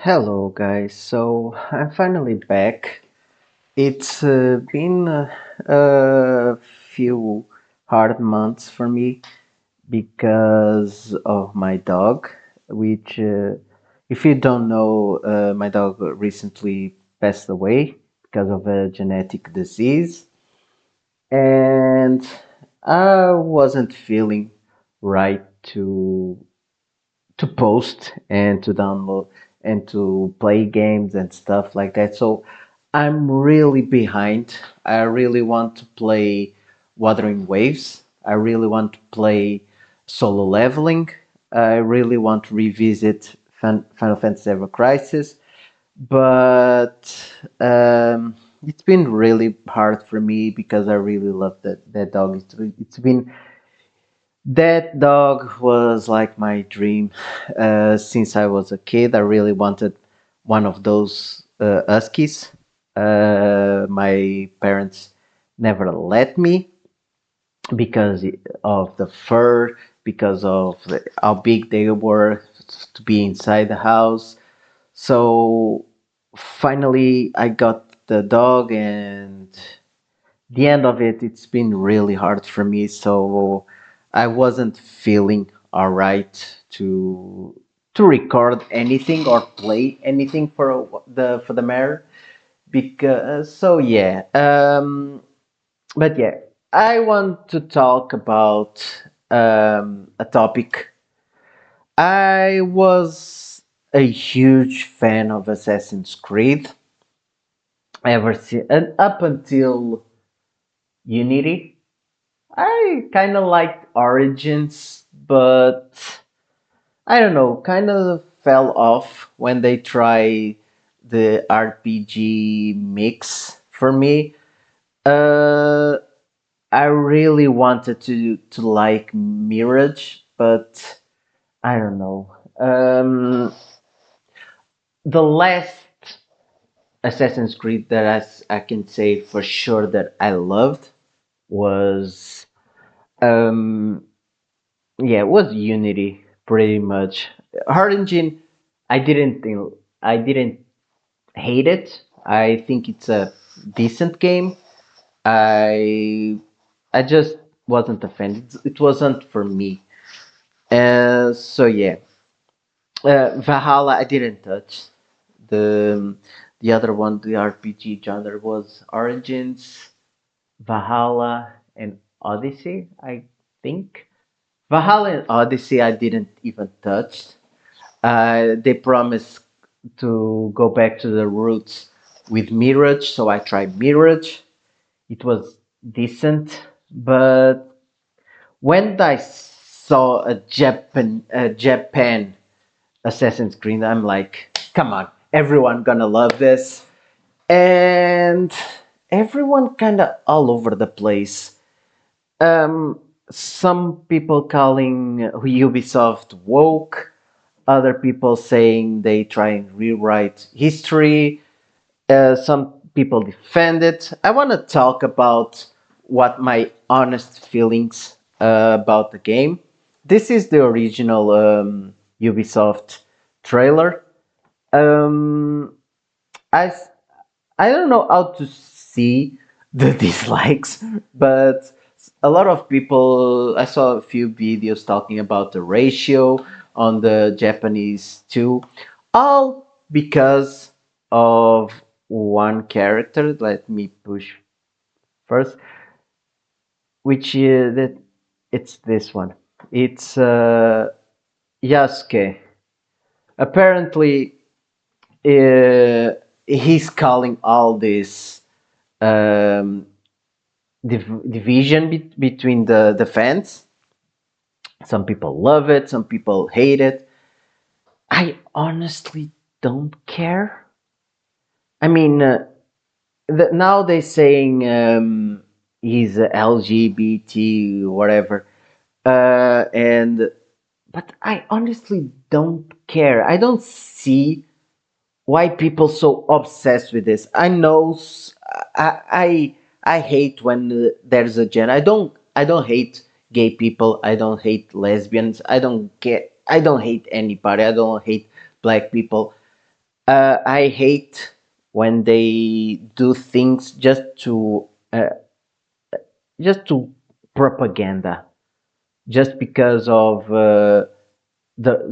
Hello, guys. So I'm finally back. It's been a few hard months for me because of my dog, which, if you don't know, my dog recently passed away because of a genetic disease, and I wasn't feeling right to post and to download and to play games and stuff like that. So I'm really behind. I really want to play Wuthering Waves. I really want to play Solo Leveling. I really want to revisit Final Fantasy Ever Crisis. But it's been really hard for me because I really love that dog. It's been that dog was like my dream since I was a kid. I really wanted one of those huskies. My parents never let me because of the fur, because of how big they were to be inside the house. So finally, I got the dog, and the end of it, it's been really hard for me. So I wasn't feeling all right to record anything or play anything for the matter because so yeah. But yeah, I want to talk about a topic. I was a huge fan of Assassin's Creed ever since, and up until Unity. I kind of liked Origins, but I don't know, kind of fell off when they try the RPG mix for me. Uh, I really wanted to like Mirage, but I don't know. The last Assassin's Creed that I can say for sure that I loved was um, yeah, it was Unity pretty much. Hard Engine, I didn't hate it. I think it's a decent game. I I just wasn't a fan. It wasn't for me. So yeah, Valhalla I didn't touch. The other one, the RPG genre was Origins, Valhalla, and Odyssey. I think. Valhalla and Odyssey I didn't even touch. They promised to go back to the roots with Mirage, so I tried Mirage. It was decent, but when I saw a Japan Assassin's Creed, I'm like, come on, everyone gonna love this, and everyone kind of all over the place. Some people calling Ubisoft woke, other people saying they try and rewrite history. Some people defend it. I want to talk about what my honest feelings about the game. This is the original Ubisoft trailer. Um, I I don't know how to see the dislikes, but a lot of people, I saw a few videos talking about the ratio on the Japanese too, all because of one character. Let me push first, which is that it's this one. It's Yasuke. Apparently, he's calling all this um, division between the fans. Some people love it, some people hate it. I honestly don't care. I mean, now they're saying he's LGBT, whatever, and but I honestly don't care. I don't see why people so obsessed with this. I know I hate when there's a gen. I don't hate gay people. I don't hate lesbians. I don't hate anybody. I don't hate black people. I hate when they do things just to propaganda, just because of the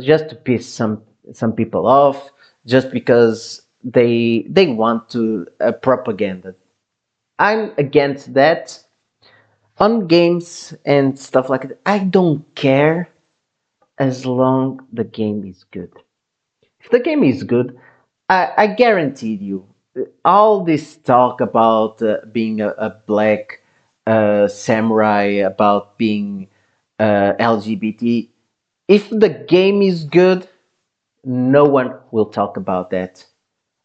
just to piss some people off, just because they want to propaganda. I'm against that on games and stuff like that. I don't care as long the game is good. If the game is good, I guarantee you, all this talk about being a black samurai, about being LGBT, if the game is good, no one will talk about that.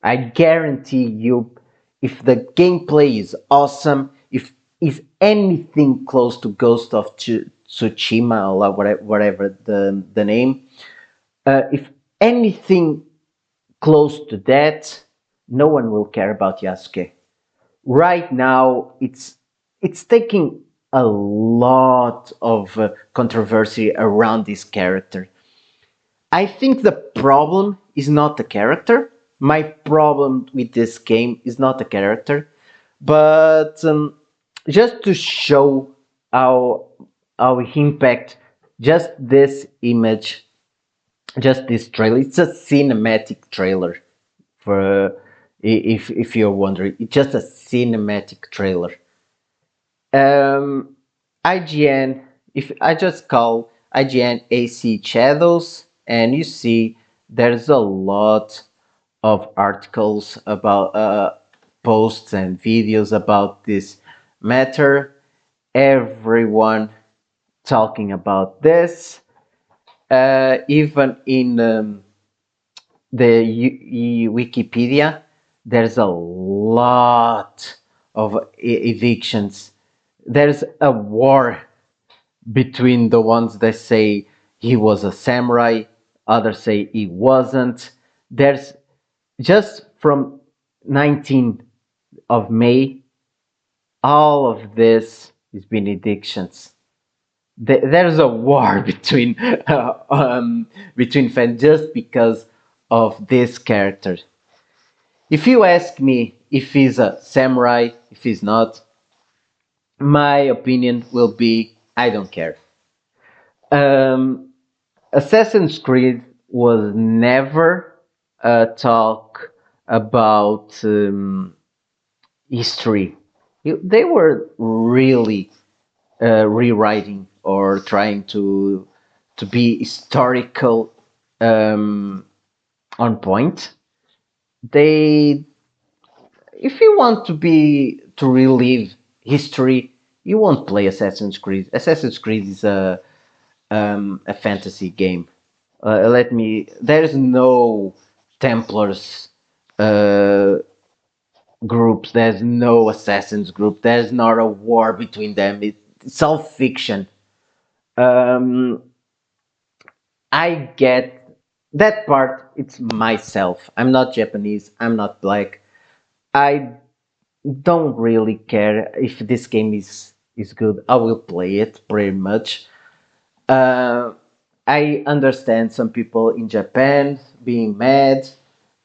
I guarantee you, if the gameplay is awesome, if is anything close to Ghost of Tsushima or whatever the name, if anything close to that, no one will care about Yasuke. Right now, it's taking a lot of controversy around this character. I think the problem is not the character. My problem with this game is not the character, but just to show how he impact just this image, just this trailer. It's a cinematic trailer. For if you're wondering, it's just a cinematic trailer. Um, IGN, if I just call IGN AC Shadows, and you see there's a lot of articles about posts and videos about this matter. Everyone talking about this, even in the Wikipedia, there's a lot of evictions. There's a war between the ones that say he was a samurai, others say he wasn't. There's just from 19 of May, all of this is benedictions. There's a war between fans just because of this character. If you ask me if he's a samurai, if he's not, my opinion will be I don't care. Um, Assassin's Creed was never a talk about history. They were really rewriting or trying to be historical um, on point. They, if you want to relive history, you won't play Assassin's Creed. Assassin's Creed is a fantasy game. Let me. There's no Templars uh, groups. There's no assassins group. There's not a war between them. It's all fiction. Um, I get that part. It's myself. I'm not Japanese. I'm not black. I don't really care if this game is good. I will play it pretty much. Uh, I understand some people in Japan being mad.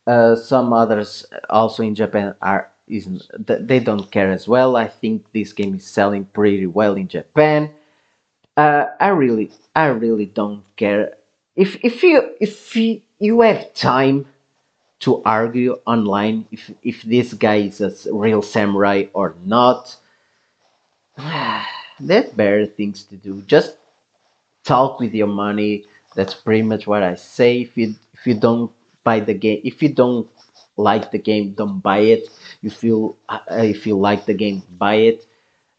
Some others also in Japan are isn't they don't care as well. I think this game is selling pretty well in Japan. I really don't care. If you have time to argue online if this guy is a real samurai or not, there's better things to do. Just talk with your money. That's pretty much what I say. If you don't buy the game, if you don't like the game, don't buy it. If you like the game, buy it.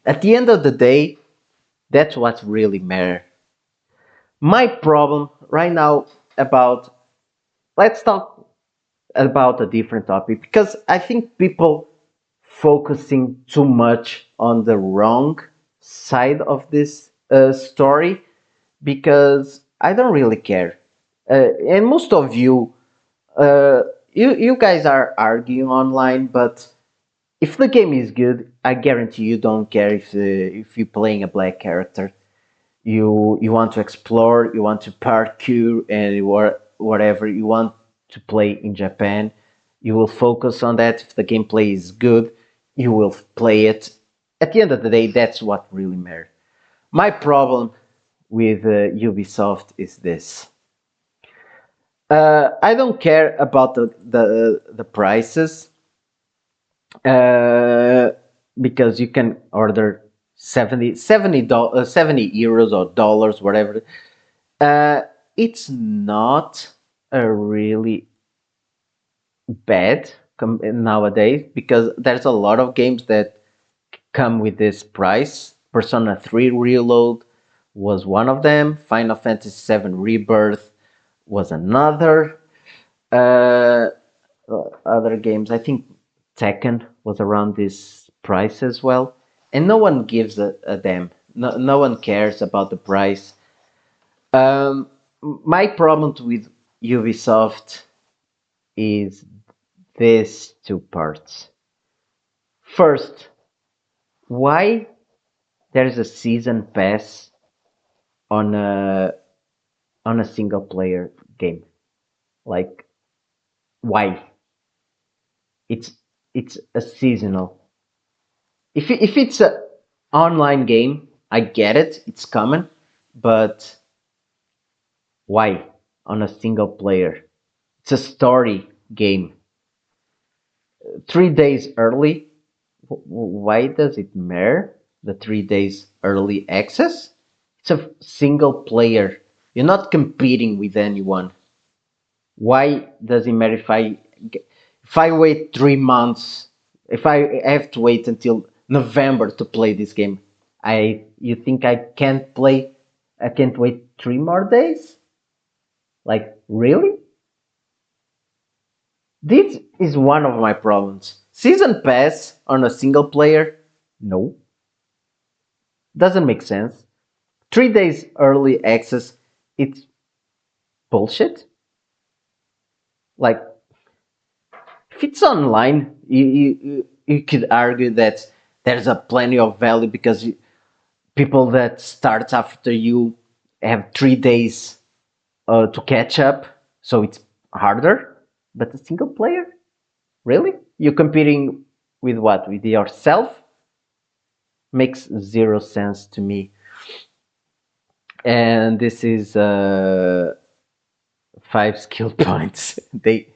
At the end of the day, that's what really matters. My problem right now about let's talk about a different topic because I think people focusing too much on the wrong side of this story because I don't really care. And most of you, uh, you guys are arguing online, but if the game is good, I guarantee you don't care if you're playing a black character. You want to explore, you want to parkour, and whatever you want to play in Japan. You will focus on that. If the gameplay is good, you will play it. At the end of the day, that's what really matters. My problem with Ubisoft is this. I don't care about the prices uh, because you can order 70 euros or dollars, whatever. Uh, it's not a really bad nowadays because there's a lot of games that come with this price. Persona 3 Reload was one of them. Final Fantasy 7 Rebirth was another. Uh, Other games, I think Tekken was around this price as well. And no one gives a damn. No one cares about the price. Um, my problem with Ubisoft is these two parts. First, why there's a season pass on a single player game? Like why? It's it's a seasonal. If it's a online game, I get it. It's common, but why on a single player? It's a story game. 3 days early. Why does it matter? The 3 days early access? It's a single player. You're not competing with anyone. Why does it matter if I wait 3 months? If I have to wait until November to play this game, I you think I can't play? I can't wait 3 more days? Like really? This is one of my problems. Season pass on a single player? No, doesn't make sense. 3 days early access? It's bullshit. Like if it's online, you could argue that there's a plenty of value because people that start after you have 3 days to catch up, so it's harder. But a single player, really? You're competing with what? With yourself? Makes zero sense to me. And this is 5 skill points. They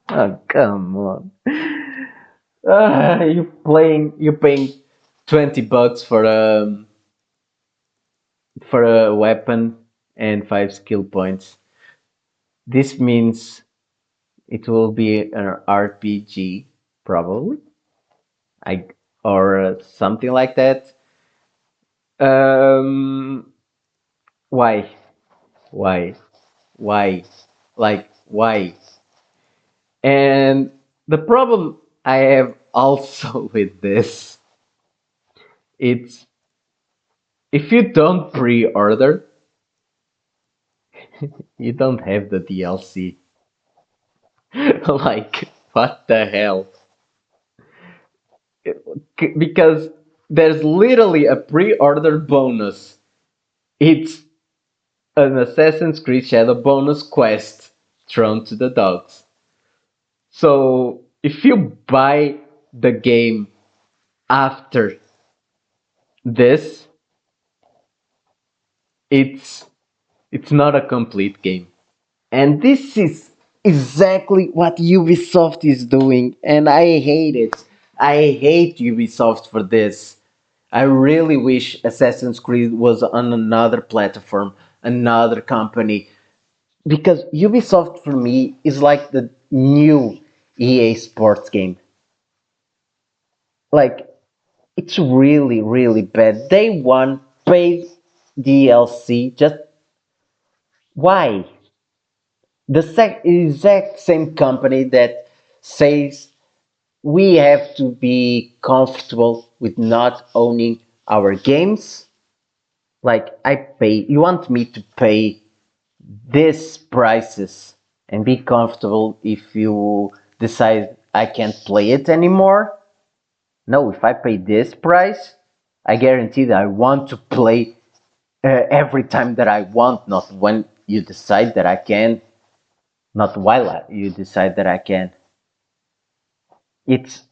oh come on. You paying $20 for a weapon and 5 skill points. This means it will be an RPG probably, I or something like that. Um, why? Why? Why? Like why? And the problem I have also with this, it's if you don't pre-order, you don't have the DLC. Like, what the hell? Because there's literally a pre-order bonus. It's an Assassin's Creed Shadow bonus quest thrown to the dogs. So if you buy the game after this, it's it's not a complete game. And this is exactly what Ubisoft is doing, and I hate it. I hate Ubisoft for this. I really wish Assassin's Creed was on another platform, another company, because Ubisoft for me is like the new EA Sports game. Like, it's really, really bad. Day one, paid DLC, just why? The exact same company that says we have to be comfortable with not owning our games. Like I pay, you want me to pay these prices and be comfortable if you decide I can't play it anymore? No, if I pay this price, I guarantee that I want to play every time that I want, not when you decide that I can, not while you decide that I can. It's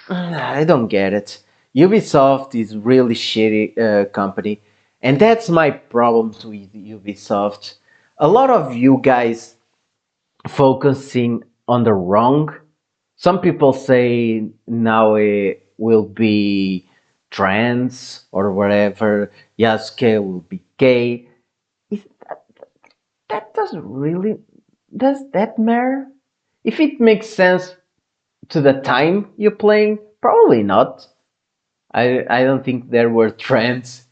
I don't get it. Ubisoft is really shitty company, and that's my problem with Ubisoft. A lot of you guys focusing on the wrong. Some people say now it will be trans or whatever. Yasuke will be gay. Is that doesn't really does that matter? If it makes sense to the time you're playing, probably not. I don't think there were trends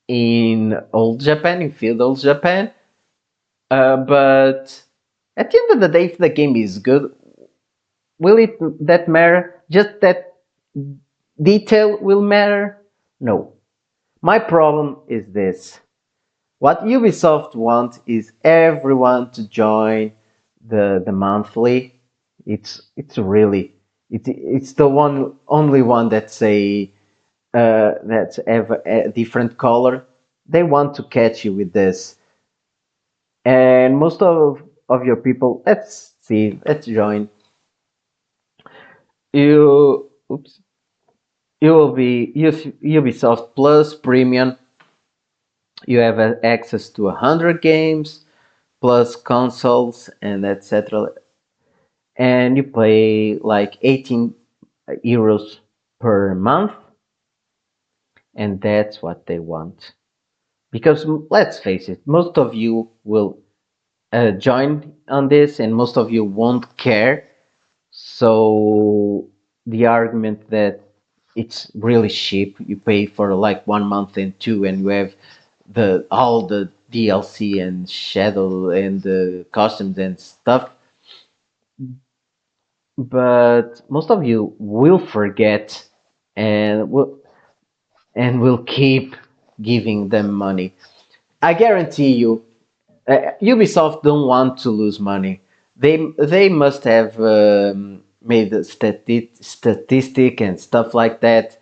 in old Japan, in feudal Japan. But at the end of the day, if the game is good, will it that matter? Just that detail will matter? No. My problem is this. What Ubisoft wants is everyone to join the monthly. It's really it's the one only one that's ever a different color. They want to catch you with this, and most of your people. Let's see. Let's join. You oops. You will be Ubisoft Plus Premium. You have access to 100 games plus consoles and etc. And you pay like 18 euros per month, and that's what they want. Because let's face it, most of you will join on this, and most of you won't care. So the argument that it's really cheap, you pay for like 1 month and two, and you have the all the DLC and shadow and the costumes and stuff. But most of you will forget and will keep giving them money. I guarantee you, Ubisoft don't want to lose money. They must have made a statistic and stuff like that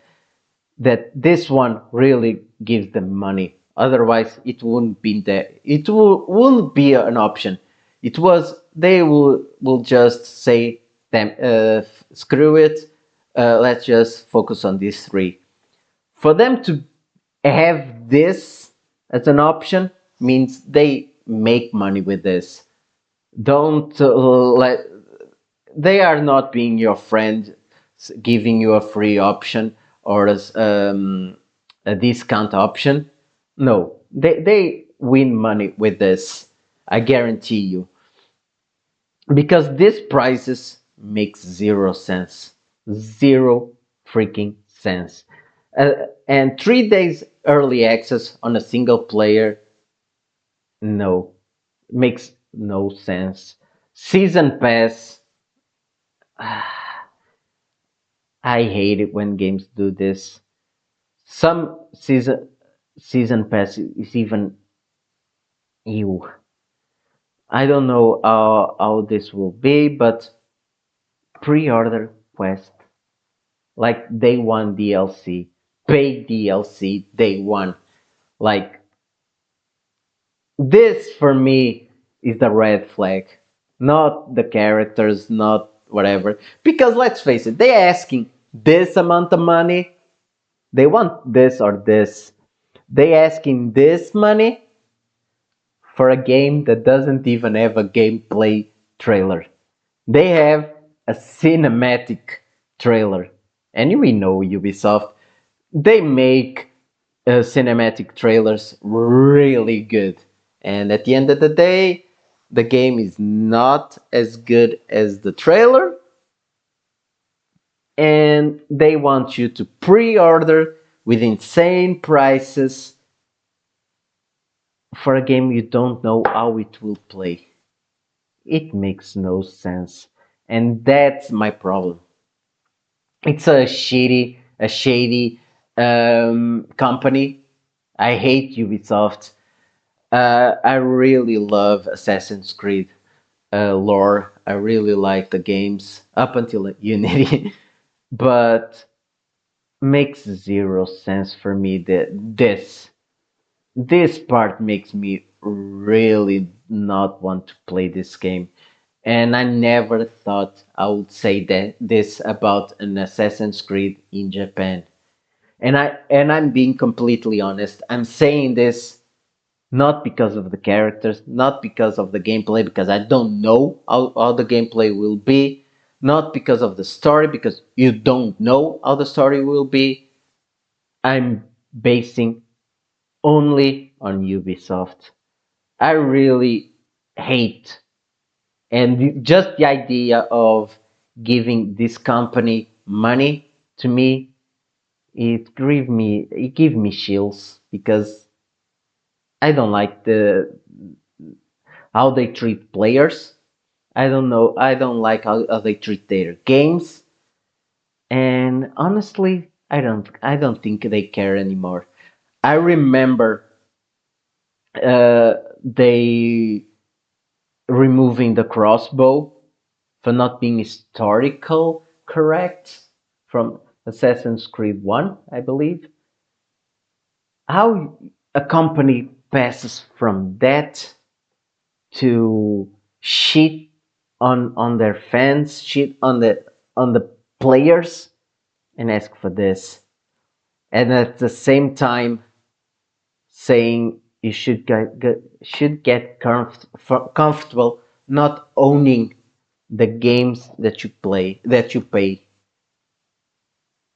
this one really gives them money. Otherwise, it wouldn't be there. Wouldn't be an option. It was they will just say them screw it. Let's just focus on these three. For them to have this as an option means they make money with this. Don't let they are not being your friend, giving you a free option or a discount option. No, they win money with this. I guarantee you, because these prices make zero sense, zero freaking sense. And 3 days early access on a single player, no, makes no sense. Season pass, I hate it when games do this. Some season pass is even ew. I don't know how this will be, but pre-order quest like day one DLC, paid DLC day one. Like this for me is the red flag, not the characters, not whatever. Because let's face it, they're asking this amount of money. They want this or this. They asking this money for a game that doesn't even have a gameplay trailer. They have a cinematic trailer. And we know Ubisoft, they make cinematic trailers really good. And at the end of the day, the game is not as good as the trailer. And they want you to pre order with insane prices for a game you don't know how it will play. It makes no sense. And that's my problem. It's a shady company. I hate Ubisoft. I really love Assassin's Creed lore. I really like the games up until Unity, but makes zero sense for me that this part makes me really not want to play this game. And I never thought I would say that this about an Assassin's Creed in Japan. And I'm being completely honest. I'm saying this not because of the characters, not because of the gameplay, because I don't know how the gameplay will be, not because of the story, because you don't know how the story will be. I'm basing only on Ubisoft. I really hate, and just the idea of giving this company money to me, it give me chills because I don't like the how they treat players. I don't know. I don't like how they treat their games. And honestly, I don't think they care anymore. I remember they removing the crossbow for not being historical correct from Assassin's Creed 1, I believe. How a company passes from that to shit on their fans, shit on the players, and ask for this, and at the same time saying you should get comfortable not owning the games that you play that you pay.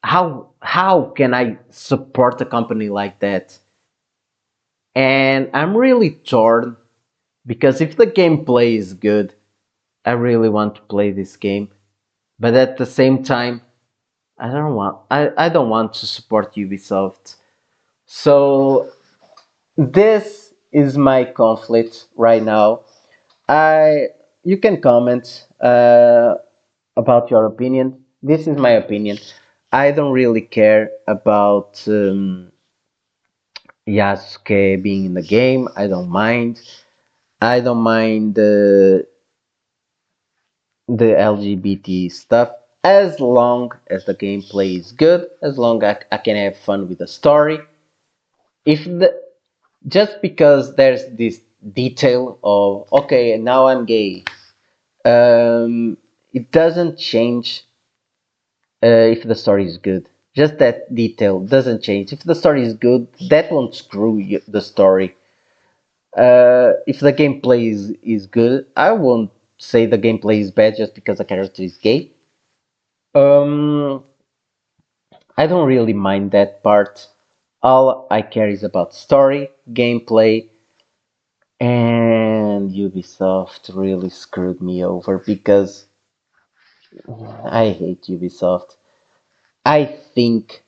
How can I support a company like that? And I'm really torn because if the gameplay is good, I really want to play this game. But at the same time, I don't want to support Ubisoft. So this is my conflict right now. I You can comment about your opinion. This is my opinion. I don't really care about Yasuke being in the game. I don't mind. I don't mind the LGBT stuff as long as the gameplay is good, as long as I can have fun with the story. If the Just because there's this detail of okay, now I'm gay, it doesn't change if the story is good. Just that detail doesn't change. If the story is good, that won't screw the story. If the gameplay is good, I won't say the gameplay is bad just because the character is gay. Um, I don't really mind that part. All I care is about story, gameplay, and Ubisoft really screwed me over because I hate Ubisoft. I think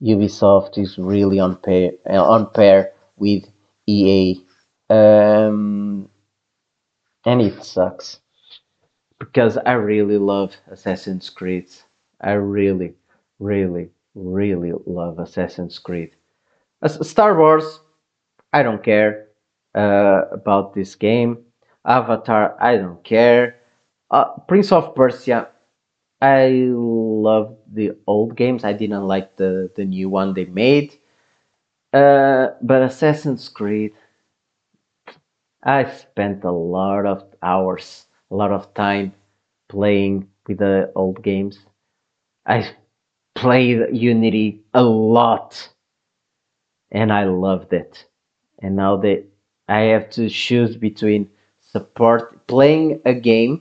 Ubisoft is really on pair with EA, and it sucks because I really love Assassin's Creed. I really, really, really love Assassin's Creed. Star Wars, I don't care about this game. Avatar, I don't care. Prince of Persia, I love the old games. I didn't like the new one they made. But Assassin's Creed, I spent a lot of hours, a lot of time playing with the old games. I played Unity a lot and I loved it. And now that I have to choose between support playing a game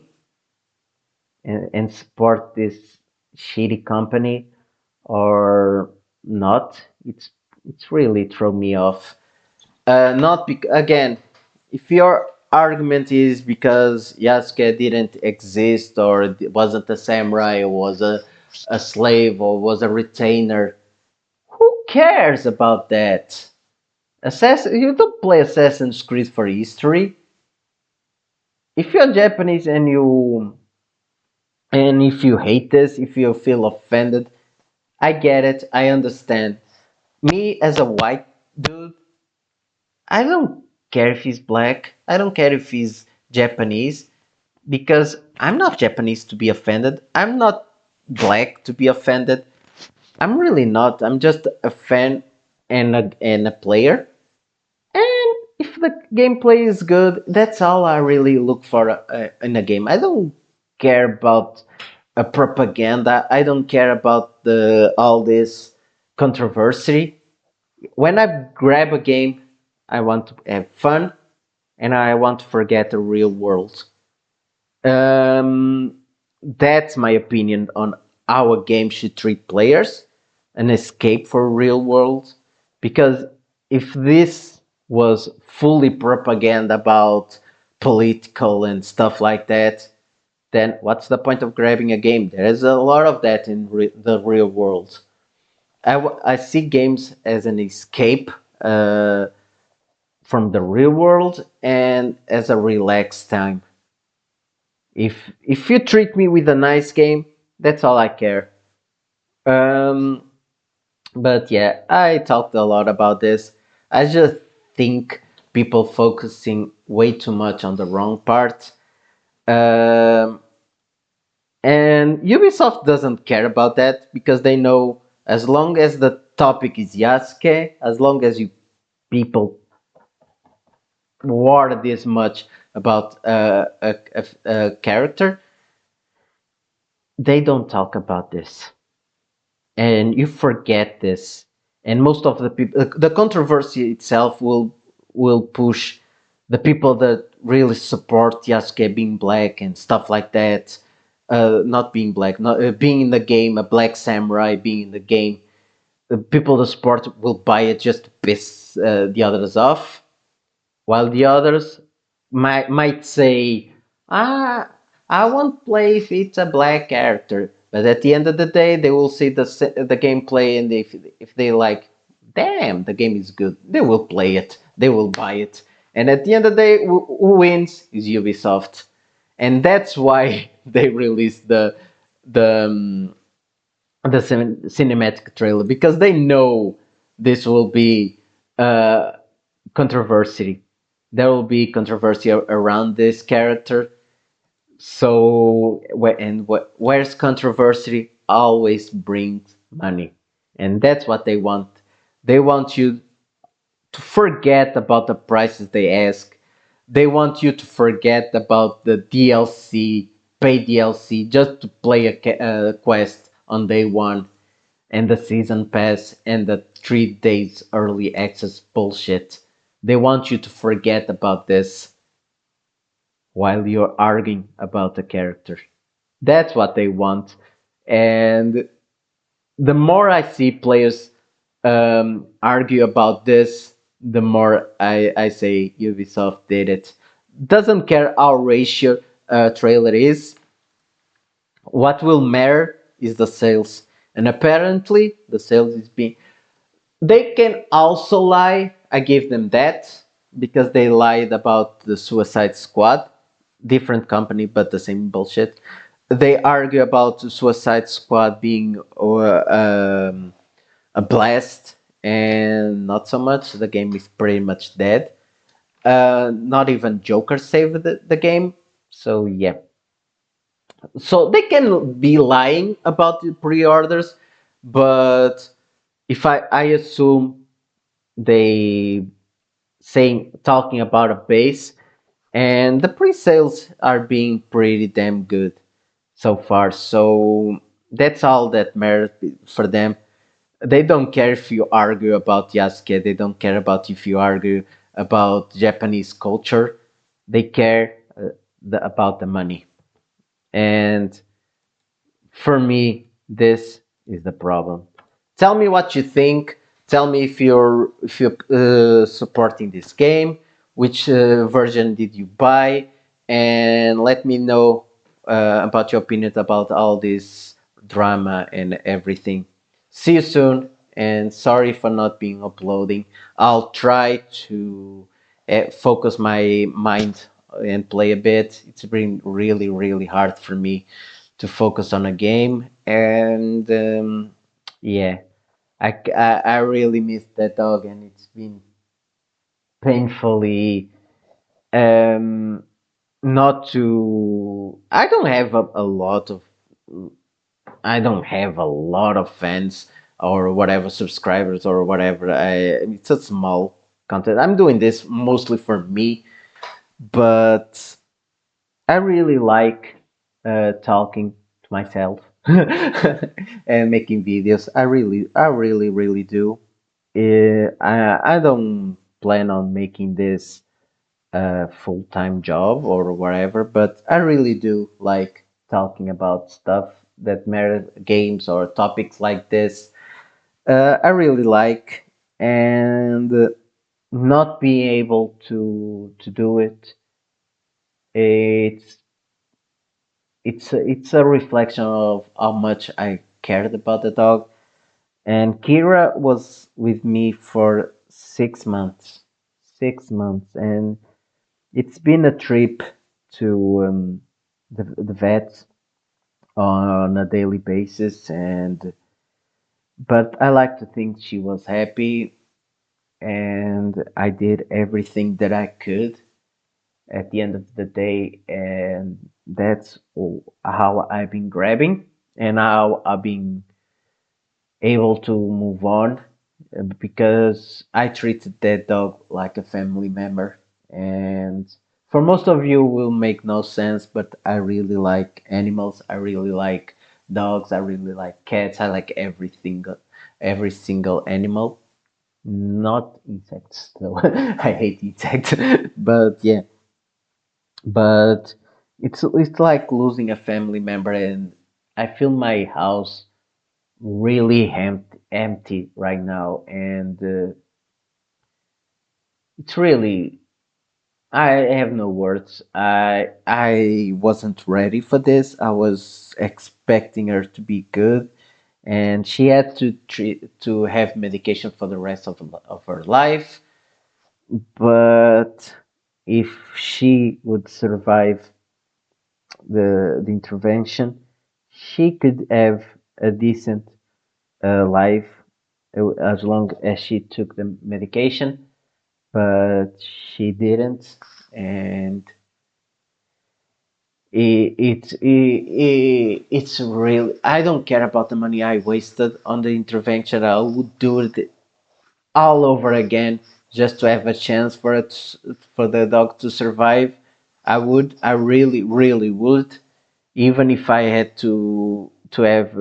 and support this shitty company or not, it's really throw me off. Not again, if your argument is because Yasuke didn't exist or wasn't a samurai or was a slave or was a retainer, who cares about that? You don't play Assassin's Creed for history. If you're Japanese and if you hate this, if you feel offended, I get it. I understand. Me as a white dude, I don't care if he's black. I don't care if he's Japanese because I'm not Japanese to be offended. I'm not black to be offended. I'm really not. I'm just a fan and a player. And if if the gameplay is good, that's all I really look for in a game. I don't care about a propaganda. I don't care about the all this controversy. When I grab a game, I want to have fun and I want to forget the real world. Um, that's my opinion on how a game should treat players, an escape for real world. Because if this was fully propaganda about political and stuff like that, then what's the point of grabbing a game? There is a lot of that in the real world. I see games as an escape from the real world and as a relaxed time. If you treat me with a nice game, that's all I care. Um, but yeah, I talked a lot about this. I just think people focusing way too much on the wrong part. Um, and Ubisoft doesn't care about that because they know as long as the topic is Yasuke, as long as you people war this much about a character, they don't talk about this. And you forget this. And most of the people, the controversy itself will push the people that really support Yasuke being black and stuff like that. Not being black, not being in the game, a black samurai being in the game. The people that support will buy it just to piss the others off, while the others might say, "Ah, I won't play if it's a black character." But at the end of the day, they will see the gameplay, and if they like, damn, the game is good, they will play it, they will buy it, and at the end of the day, who wins is Ubisoft, and that's why they released the cinematic trailer because they know this will be uh, controversy. There will be controversy around this character. So, where's controversy always brings money, and that's what they want. They want you to forget about the prices they ask. They want you to forget about the DLC, pay DLC, just to play a quest on day one and the season pass and the 3 days early access bullshit. They want you to forget about this while you're arguing about the character. That's what they want. And the more I see players argue about this, the more I say Ubisoft did it. Doesn't care how ratio trailer is. What will matter is the sales. And apparently, the sales is being. They can also lie. I give them that because they lied about the Suicide Squad, different company but the same bullshit. They argue about the Suicide Squad being a blast, and not so much. The game is pretty much dead. Not even Joker saved the game. So yeah, so they can be lying about the pre-orders, but if I assume they saying talking about a base, and the pre-sales are being pretty damn good so far, so that's all that matters for them. They don't care if you argue about Yasuke, they don't care about if you argue about Japanese culture, they care about the money. And for me, this is the problem. Tell me what you think. Tell me if you're supporting this game. Which version did you buy? And let me know about your opinions about all this drama and everything. See you soon. And sorry for not being uploading. I'll try to focus my mind and play a bit. It's been really, really hard for me to focus on a game, and yeah, I really missed that dog, and it's been painfully um, not to. I don't have a lot of fans or whatever subscribers or whatever. It's a small. content. I'm doing this mostly for me, but I really like talking to myself and making videos. I really do. I don't plan on making this a full-time job or whatever, but I really do like talking about stuff that matter, games or topics like this. I really like, and not being able to do it, it's it's a reflection of how much I cared about the dog. And Kira was with me for 6 months, 6 months, and it's been a trip to the vet on a daily basis. And but I like to think she was happy, and I did everything that I could at the end of the day, and that's how I've been grabbing and how I've been able to move on, because I treated that dog like a family member. And for most of you will make no sense, but I really like animals. I really like dogs. I really like cats. I like every single animal. Not insects though. I hate insects. But yeah, but it's like losing a family member, and I feel my house really empty right now. And it's really, I have no words. I wasn't ready for this. I was expecting her to be good, and she had to have medication for the rest of her life. But if she would survive the intervention, she could have a decent life as long as she took the medication. But she didn't, and it's real. I don't care about the money I wasted on the intervention. I would do it all over again just to have a chance for the dog to survive. I really, really would, even if I had to have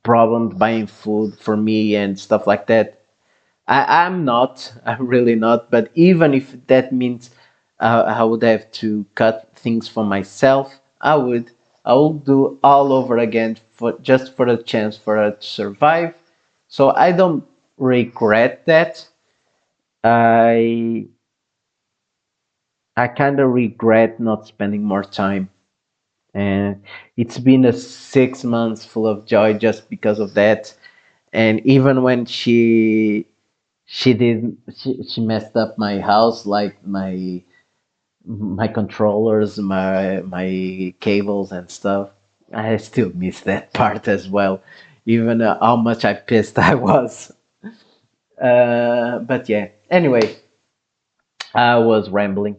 problems buying food for me and stuff like that. I'm not, I'm really not, but even if that means I would have to cut things for myself, I would do all over again for just for the chance for her to survive. So I don't regret that. I I kind of regret not spending more time, and it's been a 6 months full of joy just because of that. And even when she messed up my house, like my controllers, my cables and stuff, I still miss that part as well, even how much I pissed I was. But yeah, anyway, I was rambling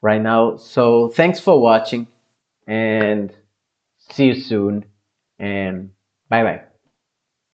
right now, so thanks for watching, and see you soon, and bye bye.